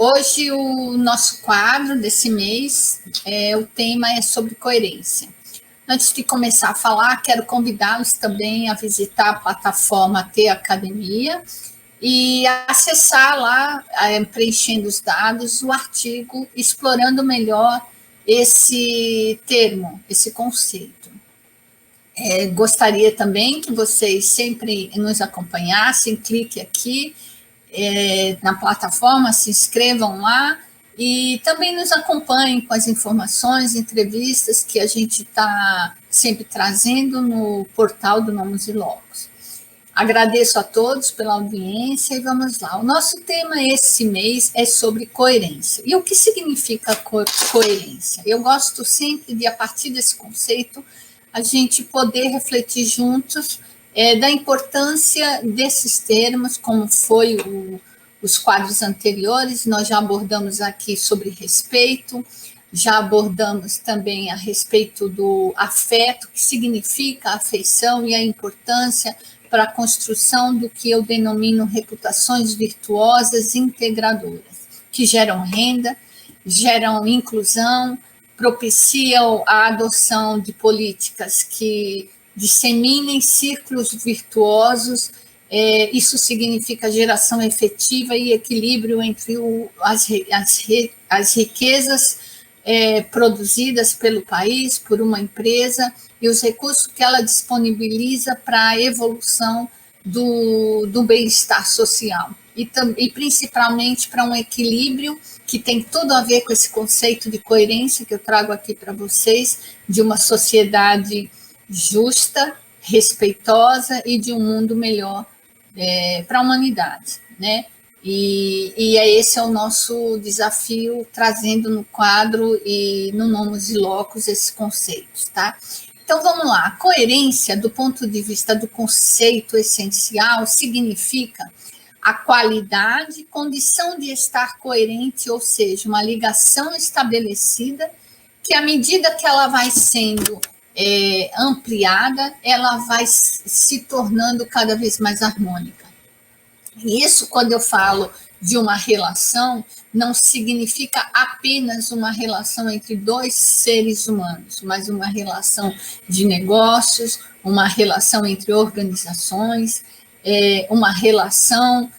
Hoje o nosso quadro desse mês, o tema é sobre coerência. Antes de começar a falar, quero convidá-los também a visitar a plataforma T Academia e acessar lá, preenchendo os dados, o artigo explorando melhor esse termo, esse conceito. Gostaria também que vocês sempre nos acompanhassem, clique aqui na plataforma, se inscrevam lá e também nos acompanhem com as informações, entrevistas que a gente está sempre trazendo no portal do Nomos e Logos. Agradeço a todos pela audiência e vamos lá. O nosso tema esse mês é sobre coerência. E o que significa coerência? Eu gosto sempre de, a partir desse conceito, a gente poder refletir juntos da importância desses termos, como foi os quadros anteriores. Nós já abordamos aqui sobre respeito, já abordamos também a respeito do afeto, que significa a afeição e a importância para a construção do que eu denomino reputações virtuosas integradoras, que geram renda, geram inclusão, propiciam a adoção de políticas que disseminem círculos virtuosos. Isso significa geração efetiva e equilíbrio entre as riquezas produzidas pelo país, por uma empresa, e os recursos que ela disponibiliza para a evolução do bem-estar social. E principalmente para um equilíbrio que tem tudo a ver com esse conceito de coerência que eu trago aqui para vocês, de uma sociedade justa, respeitosa e de um mundo melhor para a humanidade, né? E esse é o nosso desafio, trazendo no quadro e no Nomos e Logos esses conceitos, tá? Então, vamos lá. A coerência, do ponto de vista do conceito essencial, significa a qualidade, condição de estar coerente, ou seja, uma ligação estabelecida, que à medida que ela vai sendo ampliada, ela vai se tornando cada vez mais harmônica. E isso, quando eu falo de uma relação, não significa apenas uma relação entre dois seres humanos, mas uma relação de negócios, uma relação entre organizações, uma relação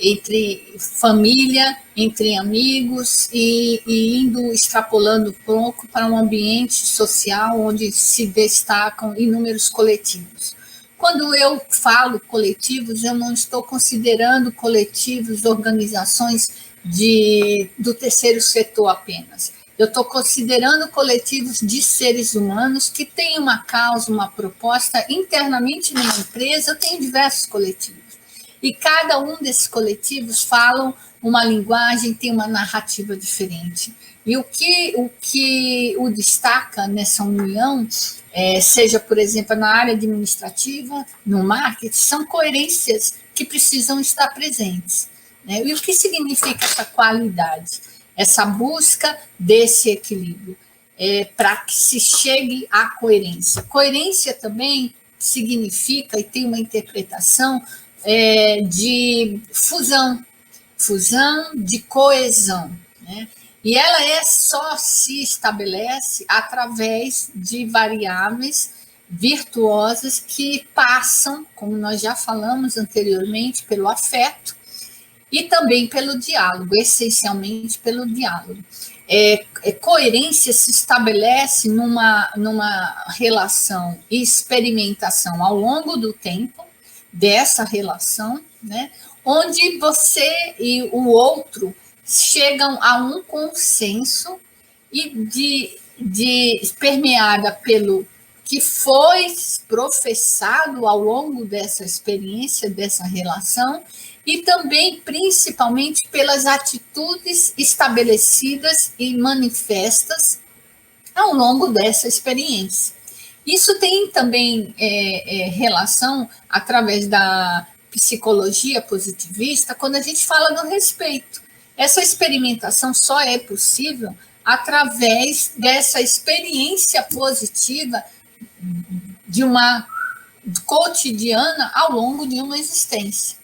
entre família, entre amigos e indo extrapolando um pouco para um ambiente social onde se destacam inúmeros coletivos. Quando eu falo coletivos, eu não estou considerando coletivos, organizações do terceiro setor apenas. Eu estou considerando coletivos de seres humanos que têm uma causa, uma proposta. Internamente numa empresa, eu tenho diversos coletivos. E cada um desses coletivos falam uma linguagem, tem uma narrativa diferente. E o que o destaca nessa união, seja, por exemplo, na área administrativa, no marketing, são coerências que precisam estar presentes, né? E o que significa essa qualidade? Essa busca desse equilíbrio, para que se chegue à coerência. Coerência também significa, e tem uma interpretação de fusão de coesão, né? E ela só se estabelece através de variáveis virtuosas que passam, como nós já falamos anteriormente, pelo afeto e também pelo diálogo, essencialmente pelo diálogo. Coerência se estabelece numa relação e experimentação ao longo do tempo dessa relação, né, onde você e o outro chegam a um consenso e permeada pelo que foi professado ao longo dessa experiência, dessa relação, e também, principalmente, pelas atitudes estabelecidas e manifestas ao longo dessa experiência. Isso tem também relação, através da psicologia positivista, quando a gente fala do respeito. Essa experimentação só é possível através dessa experiência positiva de uma cotidiana ao longo de uma existência.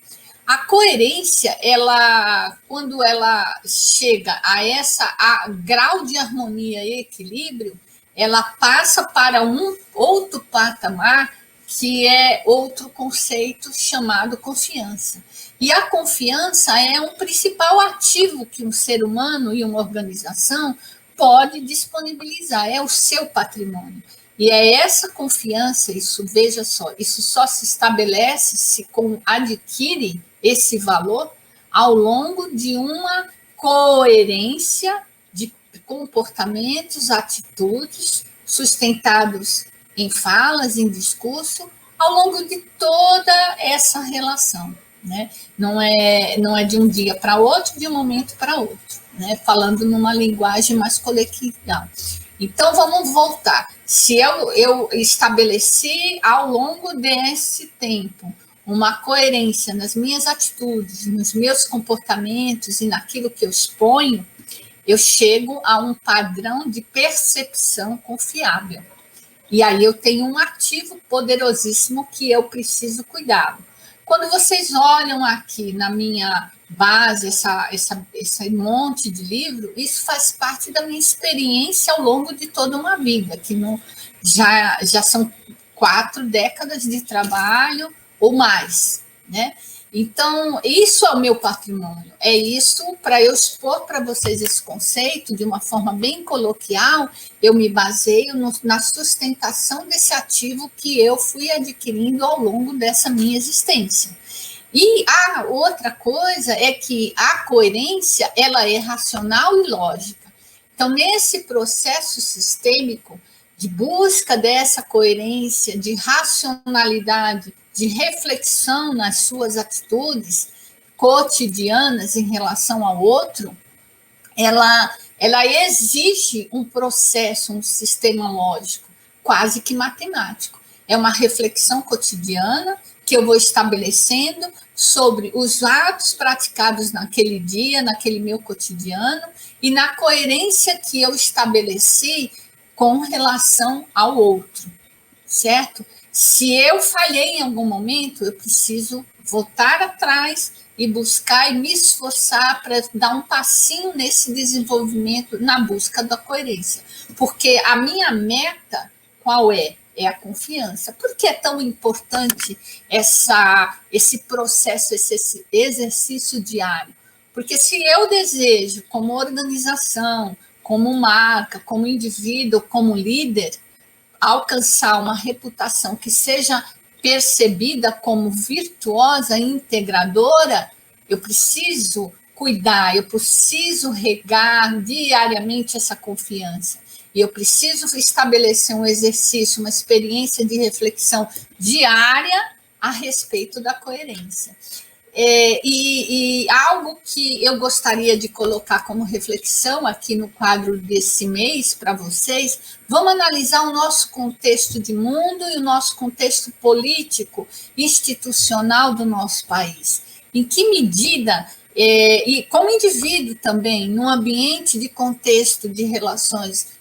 A coerência, ela, quando ela chega a grau de harmonia e equilíbrio, ela passa para um outro patamar, que é outro conceito chamado confiança. E a confiança é um principal ativo que um ser humano e uma organização pode disponibilizar, é o seu patrimônio. E é essa confiança, isso, veja só, isso só se estabelece se adquire esse valor ao longo de uma coerência de comportamentos, atitudes, sustentados em falas, em discurso, ao longo de toda essa relação. Né? Não é de um dia para outro, de um momento para outro, né? Falando numa linguagem mais coletiva. Então, vamos voltar. Se eu estabeleci ao longo desse tempo uma coerência nas minhas atitudes, nos meus comportamentos e naquilo que eu exponho, eu chego a um padrão de percepção confiável. E aí eu tenho um ativo poderosíssimo que eu preciso cuidar. Quando vocês olham aqui na minha base, esse monte de livro, isso faz parte da minha experiência ao longo de toda uma vida, que já são 4 décadas de trabalho ou mais, né? Então, isso é o meu patrimônio, é isso, para eu expor para vocês esse conceito de uma forma bem coloquial, eu me baseio na sustentação desse ativo que eu fui adquirindo ao longo dessa minha existência. E a outra coisa é que a coerência, ela é racional e lógica. Então, nesse processo sistêmico de busca dessa coerência, de racionalidade, de reflexão nas suas atitudes cotidianas em relação ao outro, ela exige um processo, um sistema lógico, quase que matemático. É uma reflexão cotidiana que eu vou estabelecendo sobre os atos praticados naquele dia, naquele meu cotidiano, e na coerência que eu estabeleci com relação ao outro, certo? Se eu falhei em algum momento, eu preciso voltar atrás e buscar e me esforçar para dar um passinho nesse desenvolvimento na busca da coerência. Porque a minha meta, qual é? É a confiança. Por que é tão importante esse processo, esse exercício diário? Porque se eu desejo, como organização, como marca, como indivíduo, como líder, alcançar uma reputação que seja percebida como virtuosa e integradora, eu preciso cuidar, eu preciso regar diariamente essa confiança. E eu preciso estabelecer um exercício, uma experiência de reflexão diária a respeito da coerência. E algo que eu gostaria de colocar como reflexão aqui no quadro desse mês para vocês, vamos analisar o nosso contexto de mundo e o nosso contexto político, institucional do nosso país. Em que medida, e como indivíduo também, num ambiente de contexto de relações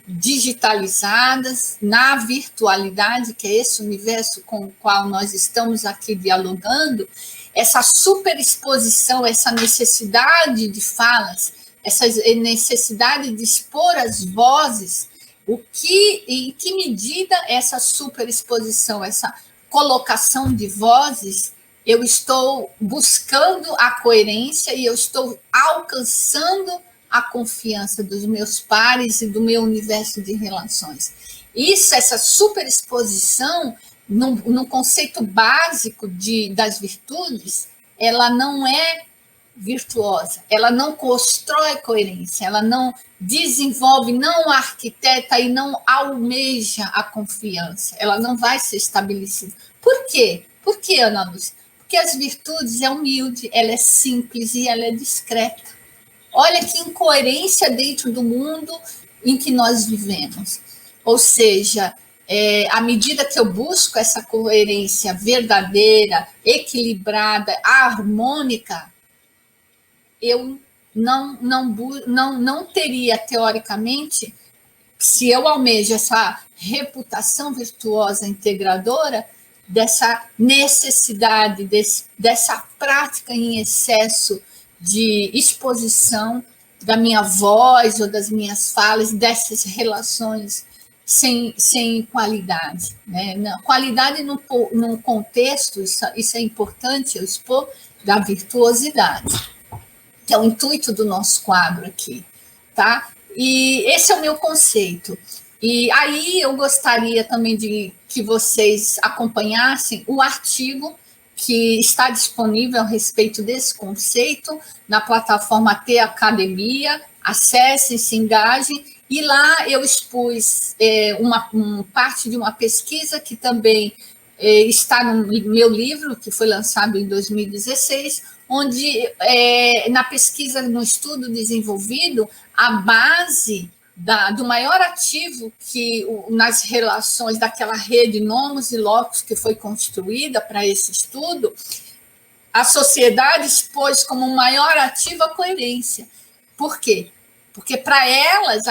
digitalizadas, na virtualidade, que é esse universo com o qual nós estamos aqui dialogando, essa superexposição, essa necessidade de falas, essa necessidade de expor as vozes, em que medida essa superexposição, essa colocação de vozes, eu estou buscando a coerência e eu estou alcançando a confiança dos meus pares e do meu universo de relações. Isso, essa superexposição, no conceito básico das virtudes, ela não é virtuosa, ela não constrói coerência, ela não desenvolve, não arquiteta e não almeja a confiança, ela não vai ser estabelecida. Por quê? Por que, Ana Lúcia? Porque as virtudes é humilde, ela é simples e ela é discreta. Olha que incoerência dentro do mundo em que nós vivemos. Ou seja, à medida que eu busco essa coerência verdadeira, equilibrada, harmônica, eu não teria, teoricamente, se eu almejo essa reputação virtuosa, integradora, dessa necessidade, dessa prática em excesso de exposição da minha voz ou das minhas falas, dessas relações sem qualidade. Né? Qualidade no contexto, isso é importante eu expor, da virtuosidade, que é o intuito do nosso quadro aqui. Tá? E esse é o meu conceito. E aí eu gostaria também de que vocês acompanhassem o artigo que está disponível a respeito desse conceito na plataforma T Academia. Acessem, se engajem, e lá eu expus uma parte de uma pesquisa que também está no meu livro, que foi lançado em 2016, onde na pesquisa, no estudo desenvolvido, a base do maior ativo que nas relações daquela rede nomos e locus que foi construída para esse estudo, a sociedade expôs como maior ativo a coerência. Por quê? Porque para elas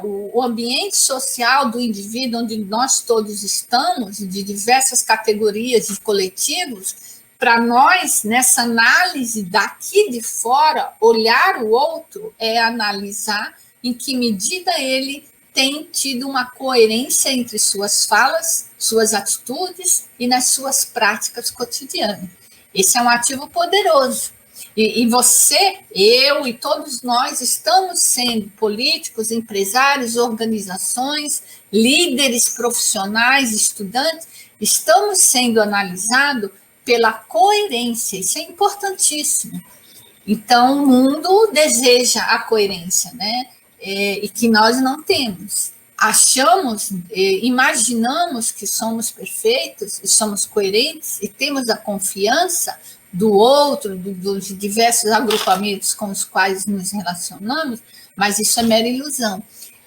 o ambiente social do indivíduo, onde nós todos estamos, de diversas categorias e coletivos, para nós, nessa análise daqui de fora, olhar o outro é analisar em que medida ele tem tido uma coerência entre suas falas, suas atitudes e nas suas práticas cotidianas. Esse é um ativo poderoso. E você, eu e todos nós estamos sendo políticos, empresários, organizações, líderes profissionais, estudantes, estamos sendo analisados pela coerência. Isso é importantíssimo. Então, o mundo deseja a coerência, né? E que nós não temos. Achamos, imaginamos que somos perfeitos e somos coerentes e temos a confiança do outro, dos diversos agrupamentos com os quais nos relacionamos, mas isso é mera ilusão.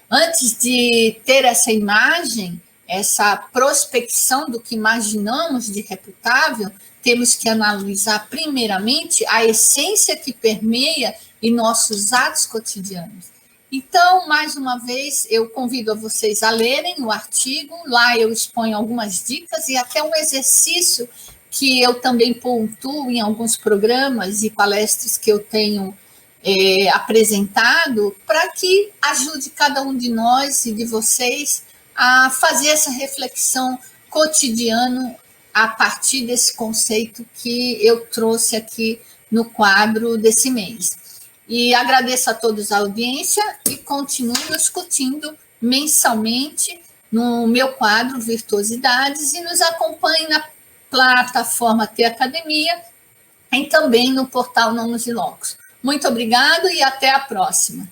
Antes de ter essa imagem, essa prospecção do que imaginamos de reputável, temos que analisar primeiramente a essência que permeia em nossos atos cotidianos. Então, mais uma vez, eu convido a vocês a lerem o artigo, lá eu exponho algumas dicas e até um exercício que eu também pontuo em alguns programas e palestras que eu tenho apresentado, para que ajude cada um de nós e de vocês a fazer essa reflexão cotidiana a partir desse conceito que eu trouxe aqui no quadro desse mês. E agradeço a todos a audiência e continuo discutindo mensalmente no meu quadro Virtuosidades e nos acompanhe na plataforma T Academia e também no portal Nomos e Locus. Muito obrigado e até a próxima.